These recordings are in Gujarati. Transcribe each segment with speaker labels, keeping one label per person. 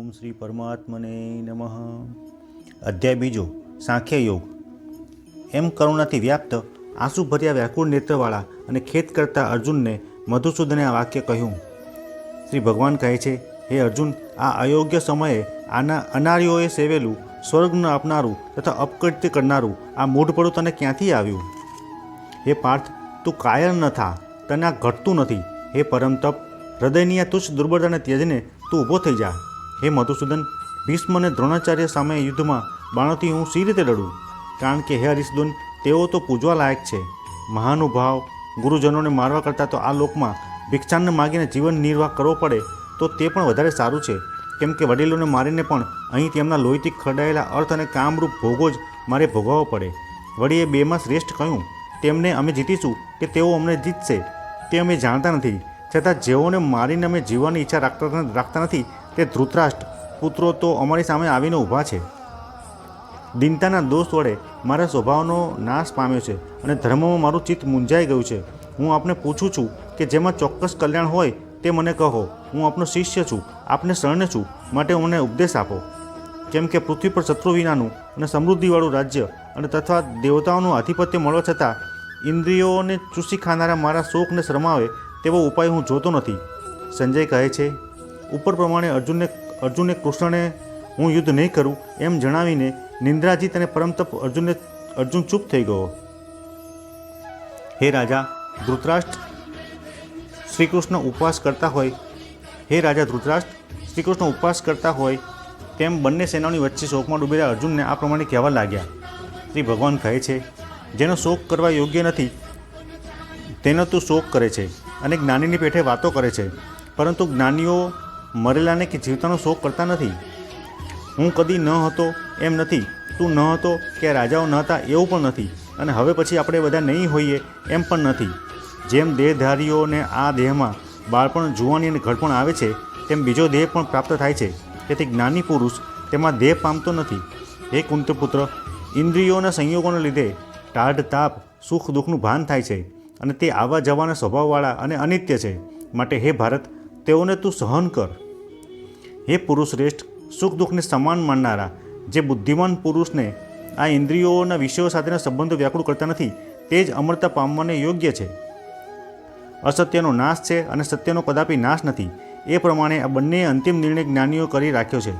Speaker 1: ઓમ શ્રી પરમાત્મને નમઃ. અધ્યાય બીજો, સાંખ્ય યોગ. એમ કરુણાથી વ્યાપ્ત આંસુ ભર્યા વ્યાકુળ નેત્રવાળા અને ખેદ કરતા અર્જુનને મધુસૂદને આ વાક્ય કહ્યું. શ્રી ભગવાન કહે છે, હે અર્જુન, આ અયોગ્ય સમયે અનાર્યોએ સેવેલું સ્વર્ગ ન આપનારું તથા અપકીર્તિ કરનારું આ મૂઢપણું તને ક્યાંથી આવ્યું? હે પાર્થ, તું કાયર ન થા, તને આ ઘટતું નથી. હે પરમ તપ, હૃદયની આ તુચ્છ દુર્બળતાને ત્યજને તું ઊભો થઈ જા. હે મધુસૂદન, ભીષ્મ અને દ્રોણાચાર્ય સામે યુદ્ધમાં બાણોથી હું સી રીતે લડું? કારણ કે હે હરિસદુન, તેઓ તો પૂજવા લાયક છે. મહાનુભાવ ગુરુજનોને મારવા કરતાં તો આ લોકમાં ભિક્ષાને માગીને જીવન નિર્વાહ કરવો પડે તો તે પણ વધારે સારું છે. કેમ કે વડીલોને મારીને પણ અહીં તેમના લોહીથી ખરડાયેલા અર્થ અને કામરૂપ ભોગો જ મારે ભોગવવો પડે. વળી એ બેમાં શ્રેષ્ઠ કહ્યું, તેમને અમે જીતીશું કે તેઓ અમને જીતશે તે અમે જાણતા નથી. છતાં જેઓને મારીને અમે જીવવાની ઈચ્છા રાખતા નથી તે ધૃતરાષ્ટ્ર પુત્રો તો અમારી સામે આવીને ઊભા છે. દીનતાના દોષ વડે મારા સ્વભાવનો નાશ પામ્યો છે અને ધર્મમાં મારું ચિત્ત મૂંઝાઈ ગયું છે. હું આપને પૂછું છું કે જેમાં ચોક્કસ કલ્યાણ હોય તે મને કહો. હું આપનો શિષ્ય છું, આપને શરણે છું, માટે મને ઉપદેશ આપો. કેમ કે પૃથ્વી પર શત્રુ વિનાનું અને સમૃદ્ધિવાળું રાજ્ય અને તથા દેવતાઓનું આધિપત્ય મળવા છતાં ઇન્દ્રિયોને ચૂસી ખાનારા મારા શોકને શરમાવે તેવો ઉપાય હું જોતો નથી. સંજય કહે છે, ઉપર પ્રમાણે અર્જુને કૃષ્ણને હું યુદ્ધ નહીં કરું એમ જણાવીને નિંદ્રાજીત અને પરમતપ અર્જુન ચૂપ થઈ ગયો. હે રાજા ધૃતરાષ્ટ્ર, શ્રીકૃષ્ણ ઉપવાસ કરતા હોય તેમ બંને સેનાઓની વચ્ચે શોકમાં ડૂબેલા અર્જુનને આ પ્રમાણે કહેવા લાગ્યા. શ્રી ભગવાન કહે છે, જેનો શોક કરવા યોગ્ય નથી તેનો તું શોક કરે છે અને જ્ઞાનીની પેઠે વાતો કરે છે, પરંતુ જ્ઞાનીઓ મરેલાને કે જીવતાનો શોક કરતા નથી. હું કદી ન હતો એમ નથી, તું ન હતો કે રાજાઓ ન હતા એવું પણ નથી, અને હવે પછી આપણે બધા નહીં હોઈએ એમ પણ નથી. જેમ દેહધારીઓને આ દેહમાં બાળપણ, જુવાની અને ઘડપણ આવે છે તેમ બીજો દેહ પણ પ્રાપ્ત થાય છે. તેથી જ્ઞાની પુરુષ તેમાં દેહ પામતો નથી. હે કુંતપુત્ર, ઇન્દ્રિયોના સંયોગોને લીધે ટાઢ તાપ, સુખ દુઃખનું ભાન થાય છે અને તે આવા જવાના સ્વભાવવાળા અને અનિત્ય છે. માટે હે ભારત, તેઓને તું સહન કર. હે પુરુષ શ્રેષ્ઠ, સુખ દુઃખને સમાન માનનારા જે બુદ્ધિમાન પુરુષને આ ઇન્દ્રિયોના વિષયો સાથેના સંબંધો વ્યાકુળ કરતા નથી તે જ અમરતા પામવાને યોગ્ય છે. અસત્યનો નાશ છે અને સત્યનો કદાપી નાશ નથી. એ પ્રમાણે આ બંને અંતિમ નિર્ણય જ્ઞાનીઓ કરી રાખ્યો છે.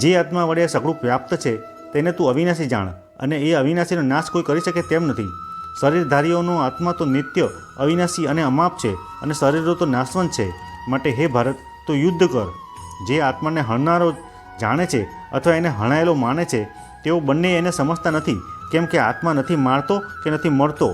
Speaker 1: જે આત્મા વડે સઘળું વ્યાપ્ત છે તેને તું અવિનાશી જાણ, અને એ અવિનાશીનો નાશ કોઈ કરી શકે તેમ નથી. શરીરધારીઓનો આત્મા તો નિત્ય, અવિનાશી અને અમાપ છે, અને શરીરો તો નાશવંત છે. માટે હે ભારત, તું યુદ્ધ કર. જે આત્માને હણનારો જાણે છે અથવા એને હણાયેલો માને છે તેઓ બંને એને સમજતા નથી. કેમ કે આત્મા નથી મારતો કે નથી મરતો.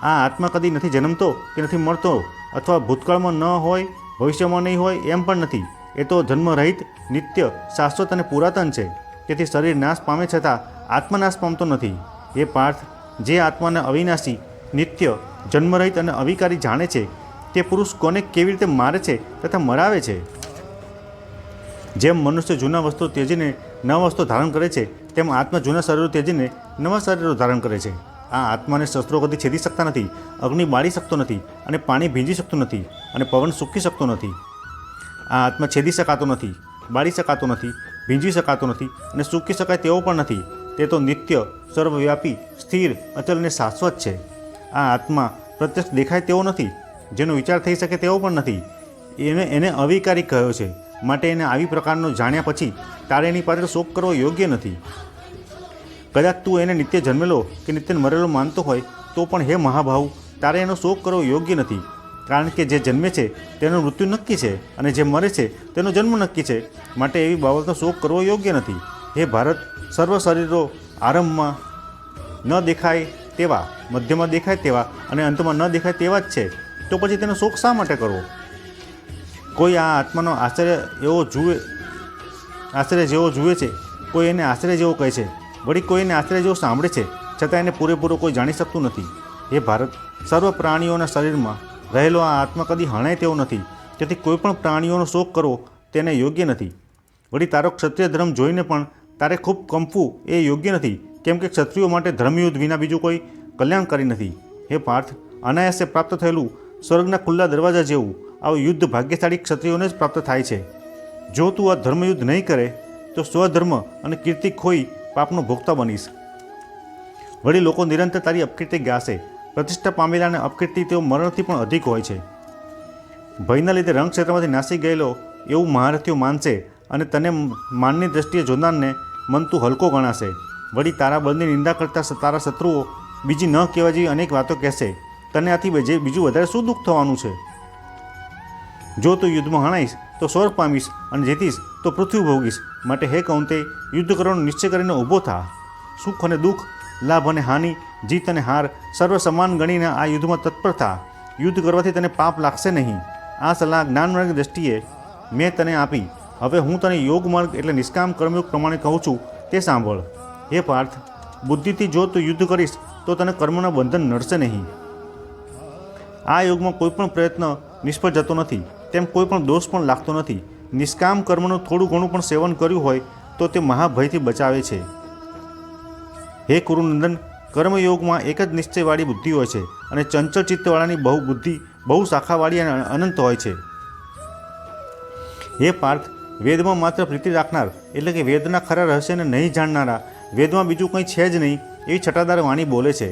Speaker 1: આ આત્મા કદી નથી જન્મતો કે નથી મરતો, અથવા ભૂતકાળમાં ન હોય, ભવિષ્યમાં નહીં હોય એમ પણ નથી. એ તો જન્મરહિત, નિત્ય, શાશ્વત અને પુરાતન છે. તેથી શરીર નાશ પામે છતાં આત્મા નાશ પામતો નથી. એ પાર્થ, જે આત્માને અવિનાશી, નિત્ય, જન્મરહિત અને અવિકારી જાણે છે તે પુરુષ કોને કેવી રીતે મારે છે તથા મરાવે છે? જેમ મનુષ્ય જૂના વસ્ત્રો ત્યજીને નવા વસ્ત્રો ધારણ કરે છે તેમ આત્મા જૂના શરીરો ત્યજીને નવા શરીરો ધારણ કરે છે. આ આત્માને શસ્ત્રો કદી છેદી શકતા નથી, અગ્નિ બાળી શકતો નથી, અને પાણી ભીંજી શકતું નથી, અને પવન સૂકી શકતો નથી. આ આત્મા છેદી શકાતો નથી, બાળી શકાતો નથી, ભીંજી શકાતો નથી, અને સૂકી શકાય તેવો પણ નથી. તે તો નિત્ય, સર્વવ્યાપી, સ્થિર, અચલ અને શાશ્વત છે. આ આત્મા પ્રત્યક્ષ દેખાય તેવો નથી, જેનો વિચાર થઈ શકે તેવો પણ નથી. એને અવિકારી કહ્યો છે. માટે એને આવી પ્રકારનો જાણ્યા પછી તારે એની પાછળ શોક કરવો યોગ્ય નથી. કદાચ તું એને નિત્ય જન્મેલો કે નિત્ય મરેલો માનતો હોય તો પણ હે મહાભાવ, તારે એનો શોક કરવો યોગ્ય નથી. કારણ કે જે જન્મે છે તેનું મૃત્યુ નક્કી છે, અને જે મરે છે તેનો જન્મ નક્કી છે. માટે એવી બાબતનો શોક કરવો યોગ્ય નથી. હે ભારત, સર્વ શરીરો આરંભમાં ન દેખાય તેવા, મધ્યમાં દેખાય તેવા અને અંતમાં ન દેખાય તેવા જ છે. તો પછી તેનો શોક શા માટે કરવો? કોઈ આ આત્માનો આશ્ચર્ય જેવો જુએ છે, કોઈ એને આશ્ચર્ય જેવો કહે છે, વળી કોઈ એને આશ્ચર્ય જેવો સાંભળે છે, છતાં એને પૂરેપૂરો કોઈ જાણી શકતું નથી. હે ભારત, સર્વ પ્રાણીઓના શરીરમાં રહેલો આ આત્મા કદી હણાય તેવો નથી. તેથી કોઈ પણ પ્રાણીઓનો શોક કરવો તેને યોગ્ય નથી. વળી તારો ક્ષત્રિય ધર્મ જોઈને પણ તારે ખૂબ કંપવું એ યોગ્ય નથી. કેમ કે ક્ષત્રિયો માટે ધર્મયુદ્ધ વિના બીજું કોઈ કલ્યાણકારી નથી. હે પાર્થ, અનાયાસે પ્રાપ્ત થયેલું સ્વર્ગના ખુલ્લા દરવાજા જેવું આવું યુદ્ધ ભાગ્યશાળી ક્ષત્રિયોને જ પ્રાપ્ત થાય છે. જો તું આ ધર્મયુદ્ધ નહીં કરે તો સ્વધર્મ અને કીર્તિ ખોઈ પાપનો ભોગતા બનીશ. વળી લોકો નિરંતર તારી અપકીર્તિ ગાશે. પ્રતિષ્ઠા પામેલા અને અપકીર્તિ તેઓ મરણથી પણ અધિક હોય છે. ભયના લીધે રણક્ષેત્રમાંથી નાસી ગયેલો એવું મહારથીઓ માનશે અને તને માનની દ્રષ્ટિએ જોનારને મન તું હલકો ગણાશે. વળી તારા બળની નિંદા કરતા તારા શત્રુઓ બીજી ન કહેવા જેવી અનેક વાતો કહેશે. તને આથી બીજું વધારે શું દુઃખ થવાનું છે? જો તું યુદ્ધમાં હણાઈશ તો સ્વર્ગ પામીશ અને જીતીશ તો પૃથ્વી ભોગીશ. માટે હે કૌંતે, યુદ્ધ કરવાનો નિશ્ચય કરીને ઊભો થા. સુખ અને દુઃખ, લાભ અને હાનિ, જીત અને હાર સર્વ સમાન ગણીને આ યુદ્ધમાં તત્પર થા. યુદ્ધ કરવાથી તને પાપ લાગશે નહીં. આ સલાહ જ્ઞાન માર્ગની દ્રષ્ટિએ મેં તને આપી. હવે હું તને યોગ માર્ગ એટલે નિષ્કામ કર્મયોગ પ્રમાણે કહું છું, તે સાંભળ. હે પાર્થ, બુદ્ધિથી જો તું યુદ્ધ કરીશ તો તને કર્મના બંધન નડશે નહીં. આ યોગમાં કોઈ પણ પ્રયત્ન નિષ્ફળ જતો નથી, તેમ કોઈ પણ દોષ પણ લાગતો નથી. નિષ્કામ કર્મનું થોડું ઘણું પણ સેવન કર્યું હોય તો તે મહાભયથી બચાવે છે. હે કુરુનંદન, કર્મયોગમાં એક જ નિશ્ચયવાળી બુદ્ધિ હોય છે અને ચંચળ ચિત્તવાળાની બહુ શાખાવાળી અને અનંત હોય છે. હે પાર્થ, વેદમાં માત્ર પ્રીતિ રાખનાર એટલે કે વેદના ખરા રહસ્યને નહીં જાણનારા, વેદમાં બીજું કંઈ છે જ નહીં એવી છટાદાર વાણી બોલે છે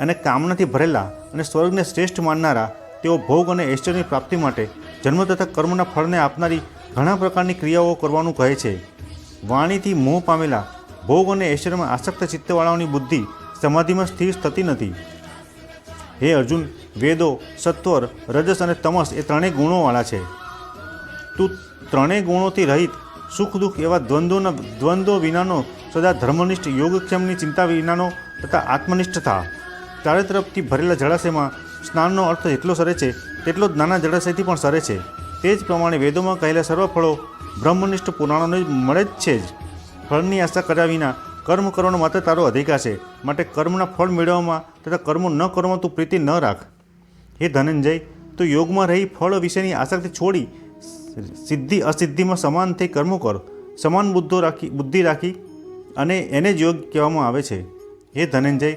Speaker 1: અને કામનાથી ભરેલા અને સ્વર્ગને શ્રેષ્ઠ માનનારા, તેઓ ભોગ અને ઐશ્વર્યની પ્રાપ્તિ માટે જન્મ તથા કર્મના ફળને આપનારી ઘણા પ્રકારની ક્રિયાઓ કરવાનું કહે છે. વાણીથી મોહ પામેલા, ભોગ અને ઐશ્વર્યમાં આસક્ત ચિત્તવાળાઓની બુદ્ધિ સમાધિમાં સ્થિર થતી નથી. હે અર્જુન, વેદો સત્વર, રજસ અને તમસ એ ત્રણેય ગુણોવાળા છે. તું ત્રણેય ગુણોથી રહિત, સુખ દુઃખ એવા દ્વંદ્વો વિનાનો, સદા ધર્મનિષ્ઠ, યોગક્ષેમની ચિંતા વિનાનો તથા આત્મનિષ્ઠ થા. ચારે તરફથી ભરેલા જળાશયમાં સ્નાનનો અર્થ જેટલો સરે છે તેટલો જ નાના જળાશયથી પણ સરે છે. તે જ પ્રમાણે વેદોમાં કહેલા સર્વ ફળો બ્રહ્મનિષ્ઠ પુરાણોને મળે જ છે જ. ફળની આશા કર્યા વિના કર્મ કરવાનો માત્ર તારો અધિકાર છે. માટે કર્મના ફળ મેળવવામાં તથા કર્મો ન કરવામાં તું પ્રીતિ ન રાખ. હે ધનંજય, તું યોગમાં રહી ફળ વિશેની આસક્તિ છોડી સિદ્ધિ અસિદ્ધિમાં સમાન થઈ કર્મો કર. સમાન બુદ્ધિ રાખી અને એને જ યોગ કહેવામાં આવે છે. હે ધનંજય,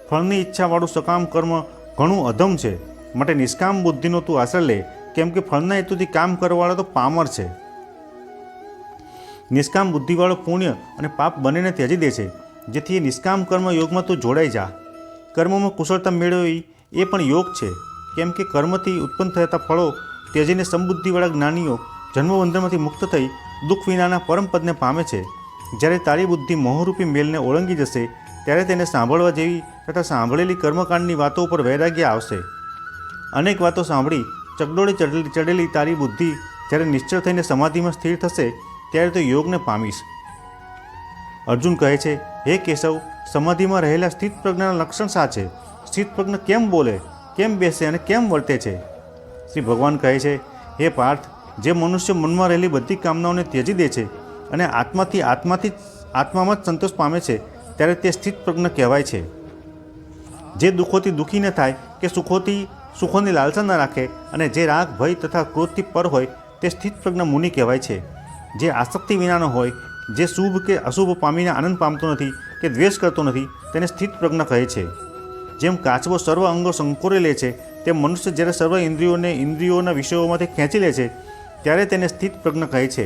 Speaker 1: ફળની ઈચ્છાવાળું સકામ કર્મ ઘણું અધમ છે. માટે નિષ્કામ બુદ્ધિનો તું આશ્રય લે, કેમ કે ફળના હેતુથી કામ કરવાવાળો તો પામર છે. નિષ્કામ બુદ્ધિવાળો પુણ્ય અને પાપ બંનેને ત્યજી દે છે, જેથી એ નિષ્કામ કર્મ યોગમાં તું જોડાઈ જા. કર્મમાં કુશળતા મેળવવી એ પણ યોગ છે, કેમ કે કર્મથી ઉત્પન્ન થતા ફળો ત્યજીને સમબુદ્ધિવાળા જ્ઞાનીઓ જન્મબંધનમાંથી મુક્ત થઈ દુઃખ વિનાના પરમપદને પામે છે. જ્યારે તારી બુદ્ધિ મોહરૂપી મેલને ઓળંગી જશે ત્યારે તેને સાંભળવા જેવી તથા સાંભળેલી કર્મકાંડની વાતો ઉપર વૈરાગ્ય આવશે. અનેક વાતો સાંભળી ચકડોળી ચડેલી તારી બુદ્ધિ જ્યારે નિશ્ચળ થઈને સમાધિમાં સ્થિર થશે ત્યારે તો યોગને પામીશ. અર્જુન કહે છે, હે કેશવ, સમાધિમાં રહેલા સ્થિત પ્રજ્ઞાના લક્ષણ શા છે? સ્થિત પ્રજ્ઞ કેમ બોલે, કેમ બેસે અને કેમ વર્તે છે? શ્રી ભગવાન કહે છે, હે પાર્થ, જે મનુષ્ય મનમાં રહેલી બધી કામનાઓને ત્યજી દે છે અને આત્મામાં જ સંતોષ પામે છે ત્યારે તે સ્થિત પ્રજ્ઞ કહેવાય છે. જે દુઃખોથી દુઃખી ન થાય કે સુખોની લાલસા ન રાખે અને જે રાગ, ભય તથા ક્રોધથી પર હોય તે સ્થિત પ્રજ્ઞ મુનિ કહેવાય છે. જે આસક્તિ વિનાનો હોય, જે શુભ કે અશુભ પામીને આનંદ પામતો નથી કે દ્વેષ કરતો નથી, તેને સ્થિત પ્રજ્ઞ કહે છે. જેમ કાચબો સર્વ અંગો સંકોરી લે છે, તેમ મનુષ્ય જ્યારે સર્વ ઇન્દ્રિયોના વિષયોમાંથી ખેંચી લે છે ત્યારે તેને સ્થિત પ્રજ્ઞ કહે છે.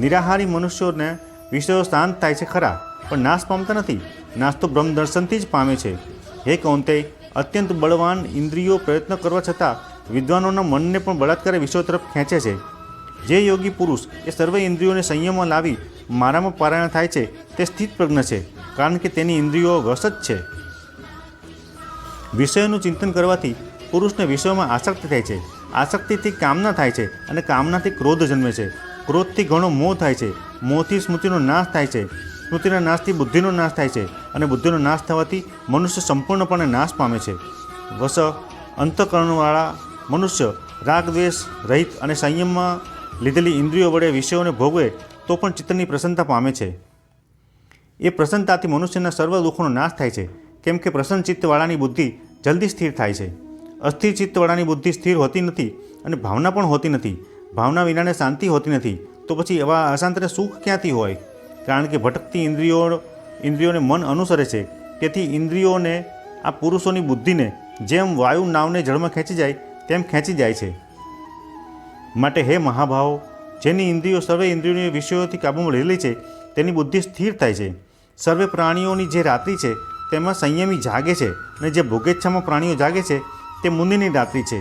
Speaker 1: નિરાહારી મનુષ્યોને વિષયો શાંત થાય છે ખરા, પણ નાશ પામતા નથી. નાશ તો બ્રહ્મ દર્શનથી જ પામે છે. હે કૌંતેય, અત્યંત બળવાન ઇન્દ્રિયો પ્રયત્ન કરવા છતાં વિદ્વાનોના મનને પણ બળાત્કારે વિષયો તરફ ખેંચે છે. જે યોગી પુરુષ એ સર્વ ઇન્દ્રિયોને સંયમમાં લાવી મારામાં પારાયણ થાય છે તે સ્થિત પ્રજ્ઞ છે, કારણ કે તેની ઇન્દ્રિયો વશ જ છે. વિષયોનું ચિંતન કરવાથી પુરુષને વિષયોમાં આસક્તિ થાય છે. આસક્તિથી કામના થાય છે અને કામનાથી ક્રોધ જન્મે છે. ક્રોધથી ઘણો મોહ થાય છે. મોહથી સ્મૃતિનો નાશ થાય છે. સ્મૃતિના નાશથી બુદ્ધિનો નાશ થાય છે અને બુદ્ધિનો નાશ થવાથી મનુષ્ય સંપૂર્ણપણે નાશ પામે છે. વશ અંતઃકરણવાળા મનુષ્ય રાગ દ્વેષ રહિત અને સંયમમાં લીધેલી ઇન્દ્રિયો વડે વિષયોને ભોગવે તો પણ ચિત્તની પ્રસન્નતા પામે છે. એ પ્રસન્નતાથી મનુષ્યના સર્વ દુઃખોનો નાશ થાય છે, કેમ કે પ્રસન્ન ચિત્તવાળાની બુદ્ધિ જલ્દી સ્થિર થાય છે. અસ્થિર ચિત્તવાળાની બુદ્ધિ સ્થિર હોતી નથી અને ભાવના પણ હોતી નથી. ભાવના વિનાને શાંતિ હોતી નથી. તો પછી એવા અશાંતને સુખ ક્યાંથી હોય? કારણ કે ભટકતી ઇન્દ્રિયોને મન અનુસરે છે. તેથી ઇન્દ્રિયોને આ પુરુષોની બુદ્ધિને જેમ વાયુ નાવને જળમાં ખેંચી જાય તેમ ખેંચી જાય છે. માટે હે મહાભાવો, જેની ઇન્દ્રિયો સર્વે ઇન્દ્રિયોની વિષયોથી કાબૂમાં રહેલી છે તેની બુદ્ધિ સ્થિર થાય છે. સર્વે પ્રાણીઓની જે રાત્રિ છે તેમાં સંયમી જાગે છે, અને જે ભોગેચ્છામાં પ્રાણીઓ જાગે છે તે મુનિની રાત્રિ છે.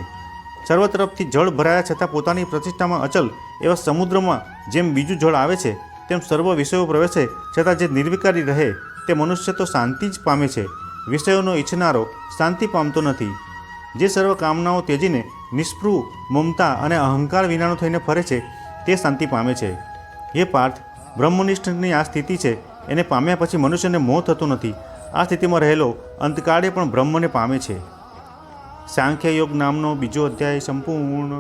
Speaker 1: સર્વ તરફથી જળ ભરાયા છતાં પોતાની પ્રતિષ્ઠામાં અચલ એવા સમુદ્રમાં જેમ બીજું જળ આવે છે તેમ સર્વ વિષયો પ્રવેશે છતાં જે નિર્વિકારી રહે તે મનુષ્ય તો શાંતિ જ પામે છે. વિષયોનો ઈચ્છનારો શાંતિ પામતો નથી. જે સર્વ કામનાઓ ત્યજીને નિષ્પૃહ, મમતા અને અહંકાર વિનાનો થઈને ફરે છે તે શાંતિ પામે છે. હે પાર્થ, બ્રહ્મનિષ્ઠની આ સ્થિતિ છે, એને પામ્યા પછી મનુષ્યને મોહ થતો નથી. આ સ્થિતિમાં રહેલો અંતકાળે પણ બ્રહ્મને પામે છે. સાંખ્ય યોગ નામનો બીજો અધ્યાય સંપૂર્ણ.